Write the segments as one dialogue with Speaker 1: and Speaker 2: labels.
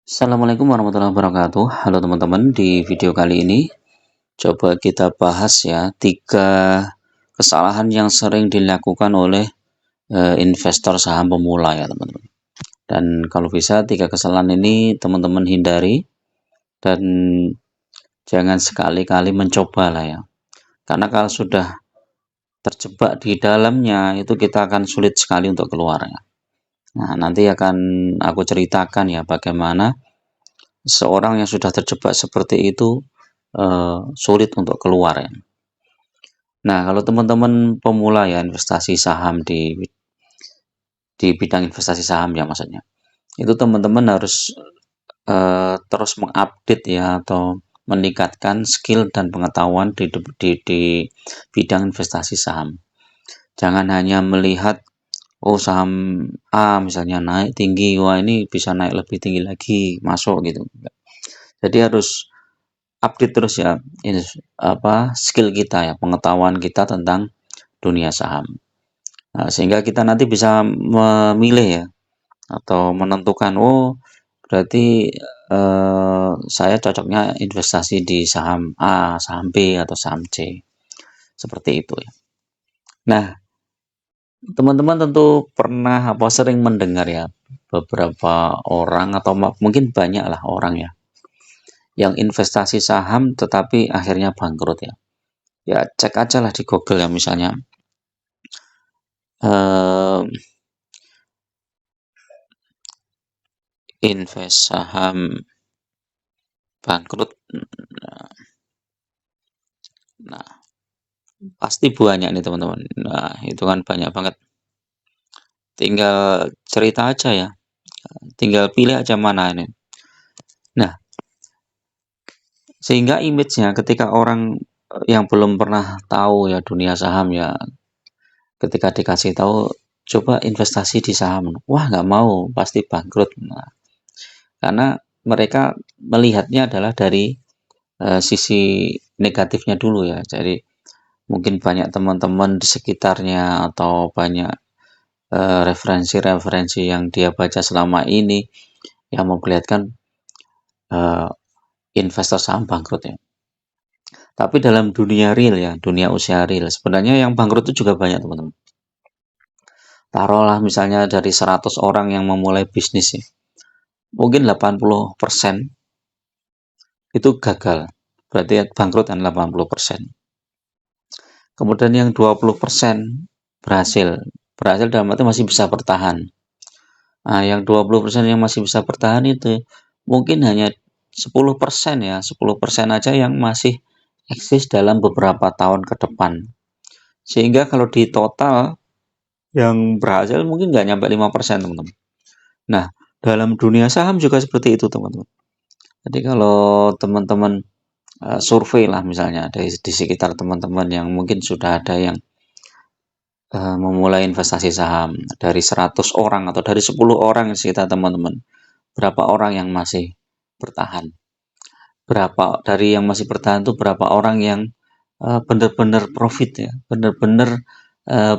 Speaker 1: Assalamualaikum warahmatullahi wabarakatuh. Halo teman-teman, di video kali ini coba kita bahas ya 3 kesalahan yang sering dilakukan oleh investor saham pemula ya teman-teman. Dan kalau bisa 3 kesalahan ini teman-teman hindari dan jangan sekali-kali mencoba lah ya. Karena kalau sudah terjebak di dalamnya itu kita akan sulit sekali untuk keluar ya. Nah, nanti akan aku ceritakan ya bagaimana seorang yang sudah terjebak seperti itu sulit untuk keluar ya. Nah, kalau teman-teman pemula ya investasi saham di bidang investasi saham ya maksudnya, itu teman-teman harus terus mengupdate ya atau meningkatkan skill dan pengetahuan di bidang investasi saham. Jangan hanya melihat oh saham A misalnya naik tinggi, wah ini bisa naik lebih tinggi lagi, masuk gitu. Jadi harus update terus ya ini skill kita ya, pengetahuan kita tentang dunia saham. Nah, sehingga kita nanti bisa memilih ya atau menentukan oh berarti saya cocoknya investasi di saham A, saham B atau saham C. Seperti itu ya. Nah, teman-teman tentu pernah sering mendengar ya beberapa orang atau mungkin banyak lah orang ya yang investasi saham tetapi akhirnya bangkrut ya. Ya cek aja lah di Google ya misalnya invest saham bangkrut. Nah, pasti banyak nih teman-teman. Nah, itu kan banyak banget. Tinggal cerita aja ya. Tinggal pilih aja mana ini. Nah, sehingga image-nya ketika orang yang belum pernah tahu ya dunia saham ya, ketika dikasih tahu coba investasi di saham, wah nggak mau, pasti bangkrut. Nah, karena mereka melihatnya adalah dari sisi negatifnya dulu ya. Jadi mungkin banyak teman-teman di sekitarnya atau banyak referensi-referensi yang dia baca selama ini yang memperlihatkan investor saham bangkrut ya. Tapi dalam dunia real ya, dunia usia real, sebenarnya yang bangkrut itu juga banyak teman-teman. Taruhlah misalnya dari 100 orang yang memulai bisnis ya, mungkin 80% itu gagal. Berarti bangkrut kan 80%. Kemudian yang 20% berhasil. Berhasil dalam arti masih bisa bertahan. Nah, yang 20% yang masih bisa bertahan itu mungkin hanya 10% ya, 10% aja yang masih eksis dalam beberapa tahun ke depan. Sehingga kalau di total yang berhasil mungkin nggak nyampe 5% teman-teman. Nah, dalam dunia saham juga seperti itu teman-teman. Jadi kalau teman-teman survei lah misalnya di sekitar teman-teman yang mungkin sudah ada yang memulai investasi saham dari 100 orang atau dari 10 orang di sekitar teman-teman, berapa orang yang masih bertahan? Berapa dari yang masih bertahan itu berapa orang yang benar-benar profit ya, benar-benar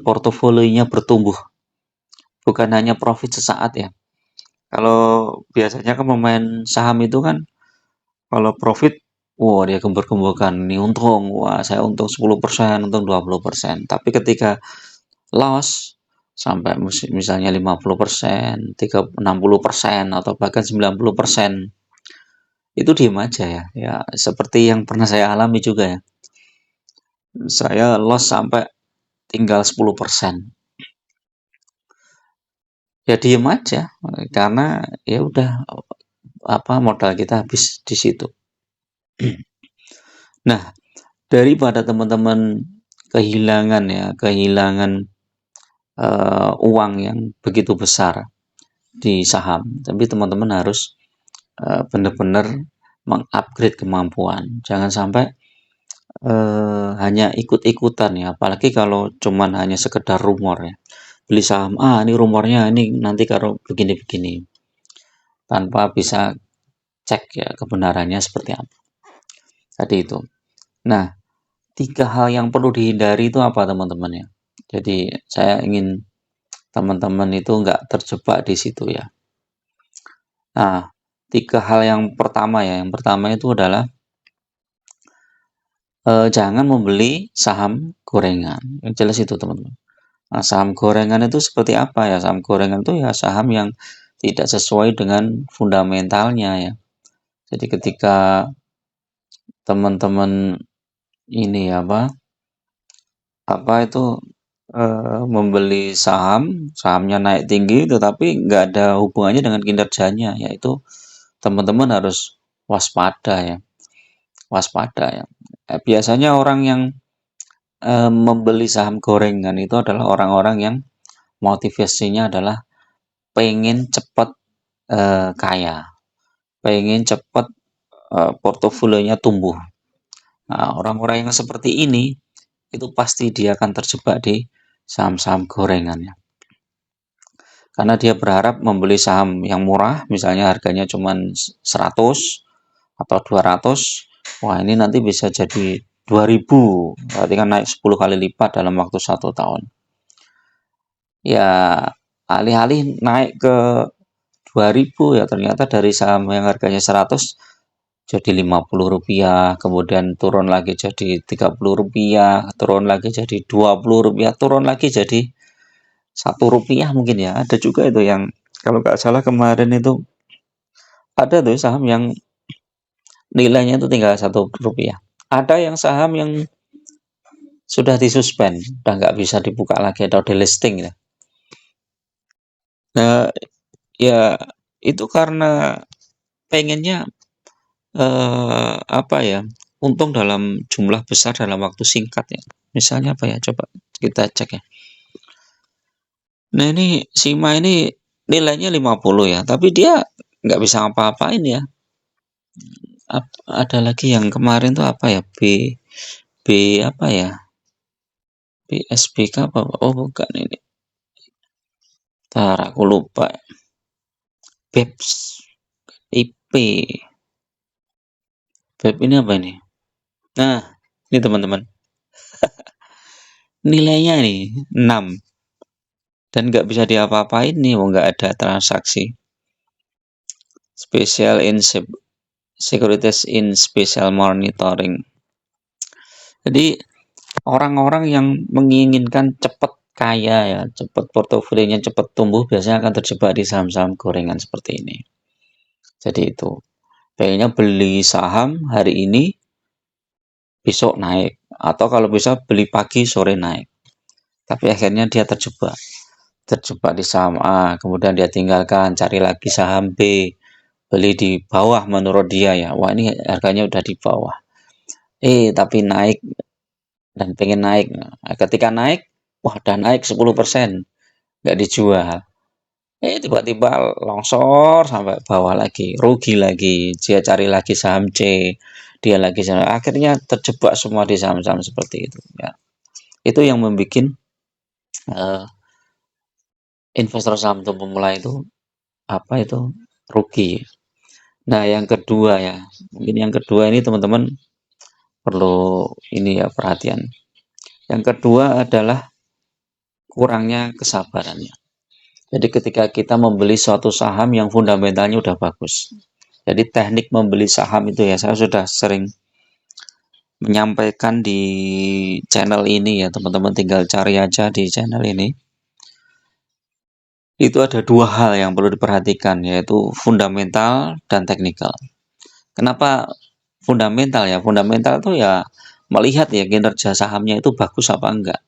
Speaker 1: portofolionya bertumbuh, bukan hanya profit sesaat ya. Kalau biasanya kan pemain saham itu kan kalau profit, wah dia gembur-gemburkan, ini untung, wah saya untung 10%, untung 20%. Tapi ketika loss sampai misalnya 50%, 60% atau bahkan 90%, itu diem aja ya. Ya seperti yang pernah saya alami juga ya. Saya loss sampai tinggal 10%. Ya diem aja karena ya udah modal kita habis di situ. Nah, daripada teman-teman kehilangan uang yang begitu besar di saham, tapi teman-teman harus benar-benar mengupgrade kemampuan. Jangan sampai hanya ikut-ikutan ya, apalagi kalau cuman hanya sekedar rumor ya. Beli saham ini rumornya ini nanti kalau begini-begini, tanpa bisa cek ya kebenarannya seperti apa. Tadi itu. Nah, 3 hal yang perlu dihindari itu apa teman-teman ya? Jadi saya ingin teman-teman itu nggak terjebak di situ ya. Nah, tiga hal yang pertama ya. Yang pertama itu adalah jangan membeli saham gorengan. Yang jelas itu teman-teman. Nah, saham gorengan itu seperti apa ya? Saham gorengan itu ya saham yang tidak sesuai dengan fundamentalnya ya. Jadi ketika teman-teman ini apa itu membeli sahamnya naik tinggi tetapi nggak ada hubungannya dengan kinerjanya, yaitu teman-teman harus waspada ya, waspada ya. Biasanya orang yang membeli saham gorengan itu adalah orang-orang yang motivasinya adalah pengen cepat kaya, pengen cepat portofolionya tumbuh. Nah, orang-orang yang seperti ini itu pasti dia akan terjebak di saham-saham gorengan ya. Karena dia berharap membeli saham yang murah, misalnya harganya cuma 100 atau 200, wah ini nanti bisa jadi 2000, berarti kan naik 10 kali lipat dalam waktu 1 tahun. Ya, alih-alih naik ke 2000 ya ternyata dari saham yang harganya 100 jadi Rp50, kemudian turun lagi jadi Rp30, turun lagi jadi Rp20, turun lagi jadi Rp1 mungkin ya. Ada juga itu yang kalau nggak salah kemarin itu ada tuh saham yang nilainya itu tinggal Rp1. Ada yang saham yang sudah disuspend, udah nggak bisa dibuka lagi atau delisting ya. Nah, ya itu karena pengennya apa ya, untung dalam jumlah besar dalam waktu singkat ya. Misalnya apa ya, coba kita cek ya. Nah ini Sima ini nilainya 50 ya, tapi dia nggak bisa ngapa-ngapain ya. Ada lagi yang kemarin tuh apa ya, B apa ya, BSBK apa, oh bukan ini, ntar aku lupa, BEPS, IP, BEP ini apa ini? Nah, ini teman-teman, nilainya nih 6 dan nggak bisa diapa-apain nih, nggak ada transaksi. Special in Securities in Special Monitoring. Jadi orang-orang yang menginginkan cepat kaya ya, cepat portofolionya cepat tumbuh, biasanya akan terjebak di saham-saham gorengan seperti ini. Jadi itu, pengennya beli saham hari ini, besok naik, atau kalau bisa beli pagi sore naik. Tapi akhirnya dia terjebak di saham A, kemudian dia tinggalkan, cari lagi saham B, beli di bawah menurut dia ya, wah ini harganya udah di bawah, tapi naik dan pengen naik. Nah, ketika naik, wah udah naik 10%, nggak dijual. Tiba-tiba longsor sampai bawah lagi, rugi lagi, dia cari lagi saham C, dia lagi akhirnya terjebak semua di saham-saham seperti itu ya. Itu yang membuat investor saham untuk pemula itu rugi. Nah, yang kedua ya, mungkin yang kedua ini teman-teman perlu ini ya perhatian. Yang kedua adalah kurangnya kesabarannya. Jadi ketika kita membeli suatu saham yang fundamentalnya udah bagus. Jadi teknik membeli saham itu ya, saya sudah sering menyampaikan di channel ini ya, teman-teman tinggal cari aja di channel ini. Itu ada dua hal yang perlu diperhatikan, yaitu fundamental dan teknikal. Kenapa fundamental ya? Fundamental itu ya melihat ya kinerja sahamnya itu bagus apa enggak,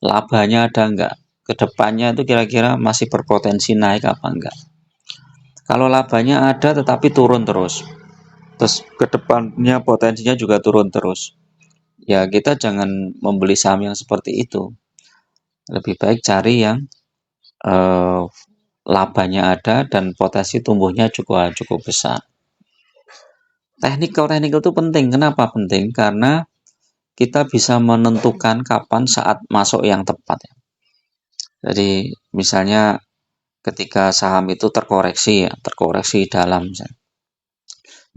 Speaker 1: labanya ada enggak, kedepannya itu kira-kira masih berpotensi naik apa enggak. Kalau labanya ada tetapi turun terus kedepannya potensinya juga turun terus, ya kita jangan membeli saham yang seperti itu. Lebih baik cari yang labanya ada dan potensi tumbuhnya cukup besar. Teknikal itu penting. Kenapa penting? Karena kita bisa menentukan kapan saat masuk yang tepat ya. Jadi misalnya ketika saham itu terkoreksi dalam.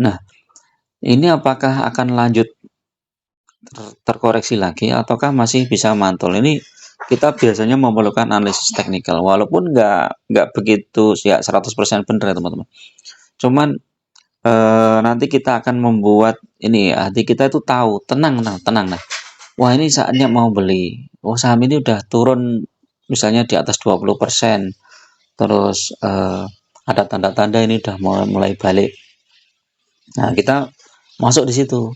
Speaker 1: Nah, ini apakah akan lanjut terkoreksi lagi ataukah masih bisa mantul? Ini kita biasanya memerlukan analisis teknikal, walaupun nggak begitu ya 100% benar ya teman-teman. Cuman nanti kita akan membuat ini, hati kita itu tahu, tenang, tenang, tenang. Nah, wah ini saatnya mau beli. Oh saham ini udah turun misalnya di atas 20%. Terus ada tanda-tanda ini udah mulai balik. Nah, kita masuk di situ.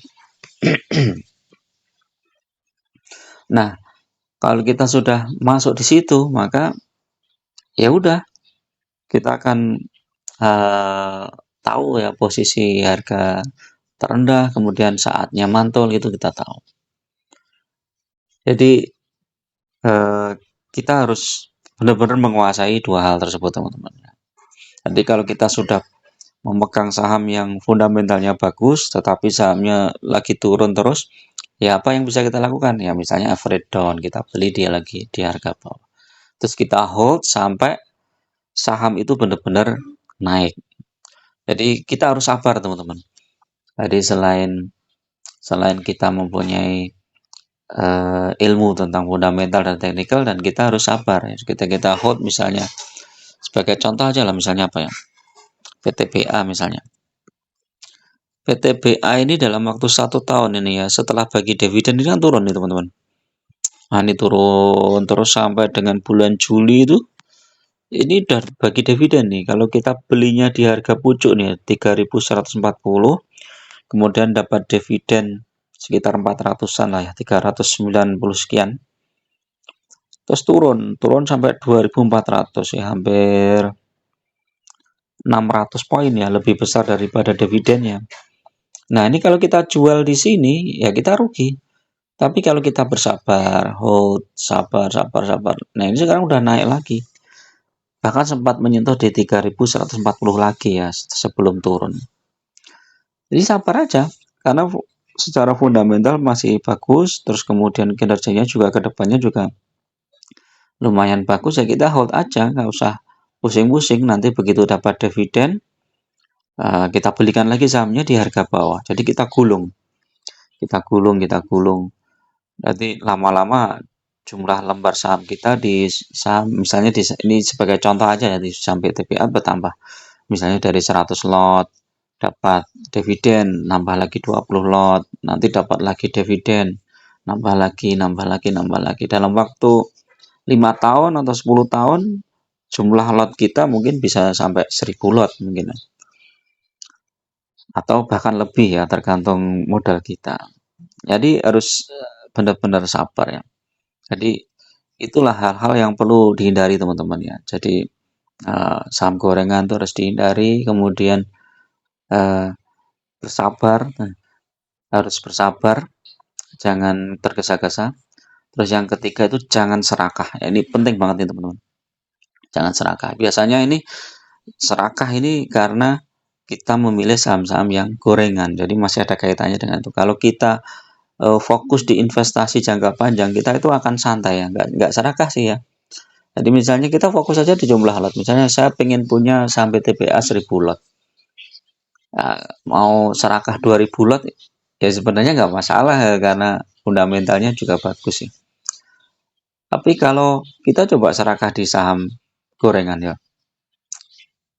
Speaker 1: Nah, kalau kita sudah masuk di situ, maka ya udah kita akan tahu ya posisi harga terendah, kemudian saatnya mantul itu kita tahu. Jadi kita harus benar-benar menguasai dua hal tersebut, teman-teman. Jadi kalau kita sudah memegang saham yang fundamentalnya bagus, tetapi sahamnya lagi turun terus, ya apa yang bisa kita lakukan? Ya misalnya average down, kita beli dia lagi di harga bawah. Terus kita hold sampai saham itu benar-benar naik. Jadi kita harus sabar, teman-teman. Jadi selain kita mempunyai ilmu tentang fundamental dan teknikal, dan kita harus sabar. Kita hold misalnya, sebagai contoh aja lah, misalnya apa ya? PTBA misalnya. PTBA ini dalam waktu 1 tahun ini ya, setelah bagi dividen ini kan turun nih teman-teman. Nah ini turun terus sampai dengan bulan Juli itu, ini udah bagi dividen nih. Kalau kita belinya di harga pucuk nih 3.140, kemudian dapat dividen sekitar 400-an lah ya, 390 sekian. Terus turun sampai 2.400 ya, hampir 600 poin ya, lebih besar daripada dividennya. Nah, ini kalau kita jual di sini ya kita rugi. Tapi kalau kita bersabar, hold, sabar, sabar, sabar. Nah, ini sekarang udah naik lagi. Bahkan sempat menyentuh di 3.140 lagi ya sebelum turun. Jadi sabar aja, karena secara fundamental masih bagus, terus kemudian kinerjanya juga ke depannya juga lumayan bagus, ya kita hold aja, nggak usah pusing-pusing. Nanti begitu dapat dividen, kita belikan lagi sahamnya di harga bawah. Jadi kita gulung. Kita gulung. Nanti lama-lama jumlah lembar saham kita di saham, misalnya ini sebagai contoh aja ya, di saham PTBA bertambah. Misalnya dari 100 lot dapat dividen, nambah lagi 20 lot, nanti dapat lagi dividen, nambah lagi, nambah lagi, nambah lagi. Dalam waktu 5 tahun atau 10 tahun, jumlah lot kita mungkin bisa sampai 1000 lot mungkin. Atau bahkan lebih ya, tergantung modal kita. Jadi harus benar-benar sabar ya. Jadi itulah hal-hal yang perlu dihindari teman-teman ya. Jadi saham gorengan itu harus dihindari, kemudian bersabar, harus bersabar, jangan tergesa-gesa. Terus yang ketiga itu jangan serakah. Ya, ini penting banget nih teman-teman. Jangan serakah. Biasanya ini serakah ini karena kita memilih saham-saham yang gorengan. Jadi masih ada kaitannya dengan itu. Kalau kita fokus di investasi jangka panjang, kita itu akan santai ya, nggak serakah sih ya. Jadi misalnya kita fokus saja di jumlah lot. Misalnya saya pengen punya saham PTBA 1000 lot. Nah, mau serakah 2000 lot ya sebenarnya nggak masalah ya, karena fundamentalnya juga bagus sih. Tapi kalau kita coba serakah di saham gorengan ya,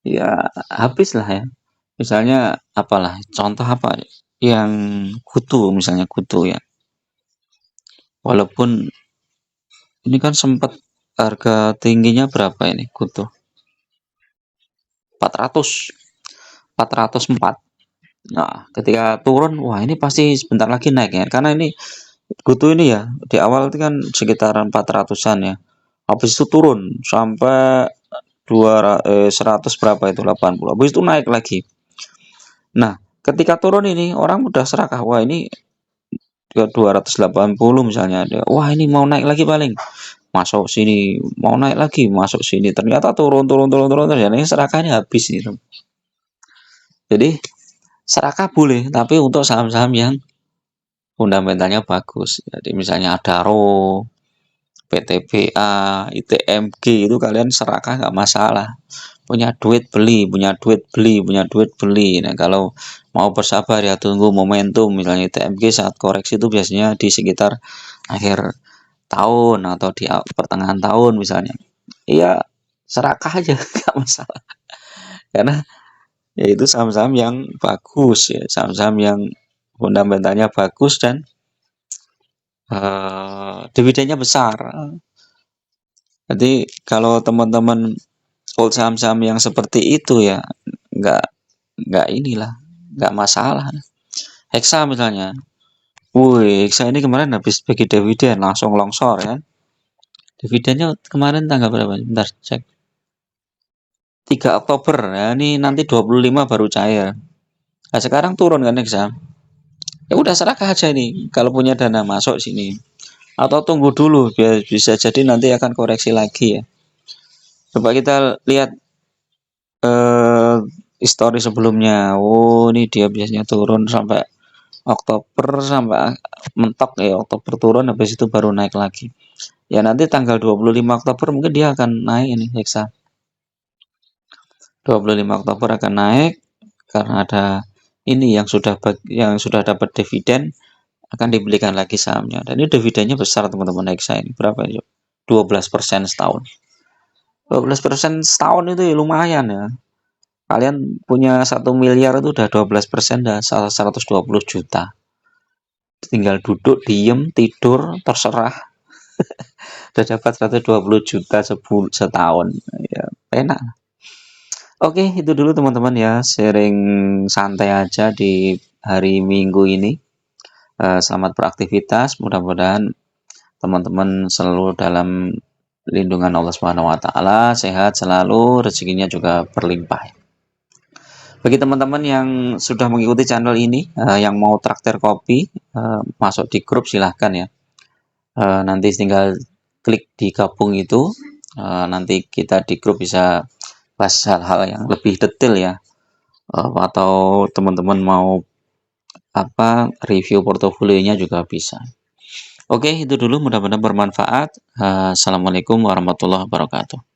Speaker 1: ya habis lah ya. Misalnya apalah, contoh apa yang kutu, misalnya kutu ya. Walaupun ini kan sempat harga tingginya berapa ini kutu? 400, 404. Nah, ketika turun, wah ini pasti sebentar lagi naik ya. Karena ini kutu ini ya, di awal itu kan sekitaran 400-an ya. Habis itu turun sampai 100 berapa itu, 80. Habis itu naik lagi. Nah, ketika turun ini orang udah serakah. Wah, ini ke 280 misalnya ada. Wah, ini mau naik lagi paling. Masuk sini, mau naik lagi, masuk sini. Ternyata turun terus. Ya, ini serakahnya habis itu. Jadi serakah boleh, tapi untuk saham-saham yang fundamentalnya bagus. Jadi misalnya Adaro, PTBA, ITMG itu kalian serakah nggak masalah. Punya duit beli, punya duit beli, punya duit beli. Nah kalau mau bersabar ya tunggu momentum. Misalnya ITMG saat koreksi itu biasanya di sekitar akhir tahun atau di pertengahan tahun misalnya. Iya serakah aja nggak masalah. Karena yaitu saham-saham yang bagus ya, saham-saham yang fundamentalnya bagus dan dividennya besar. Jadi kalau teman-teman hold saham-saham yang seperti itu ya nggak nggak masalah. Hexa misalnya, wih, Hexa ini kemarin habis bagi dividen langsung longsor ya. Dividennya kemarin tanggal berapa? Bentar cek. 3 Oktober ya, ini nanti 25 baru cair. Nah, sekarang turun kan Hexa. Ya udah serahkan aja ini kalau punya dana masuk sini. Atau tunggu dulu biar bisa jadi nanti akan koreksi lagi ya. Coba kita lihat histori sebelumnya. Oh, ini dia biasanya turun sampai Oktober sampai mentok ya, Oktober turun habis itu baru naik lagi. Ya nanti tanggal 25 Oktober mungkin dia akan naik ini Hexa. 25 Oktober akan naik karena ada ini yang sudah dapat dividen akan dibelikan lagi sahamnya. Dan ini dividennya besar teman-teman Hexa ini. Berapa ya? 12% setahun. 12% setahun itu ya lumayan ya. Kalian punya 1 miliar itu udah 12% dah 120 juta. Tinggal duduk, diem, tidur, terserah. Udah dapat 120 juta setahun. Ya, enak. Oke, itu dulu teman-teman ya. Sharing santai aja di hari Minggu ini. Selamat beraktivitas. Mudah-mudahan teman-teman selalu dalam lindungan Allah Subhanahu wa taala, sehat selalu, rezekinya juga berlimpah. Bagi teman-teman yang sudah mengikuti channel ini, yang mau traktir kopi, masuk di grup silahkan ya. Nanti tinggal klik di gabung itu, nanti kita di grup bisa bahas hal-hal yang lebih detail ya. Atau teman-teman mau review portofolionya juga bisa. Oke, itu dulu mudah-mudahan bermanfaat. Assalamualaikum warahmatullahi wabarakatuh.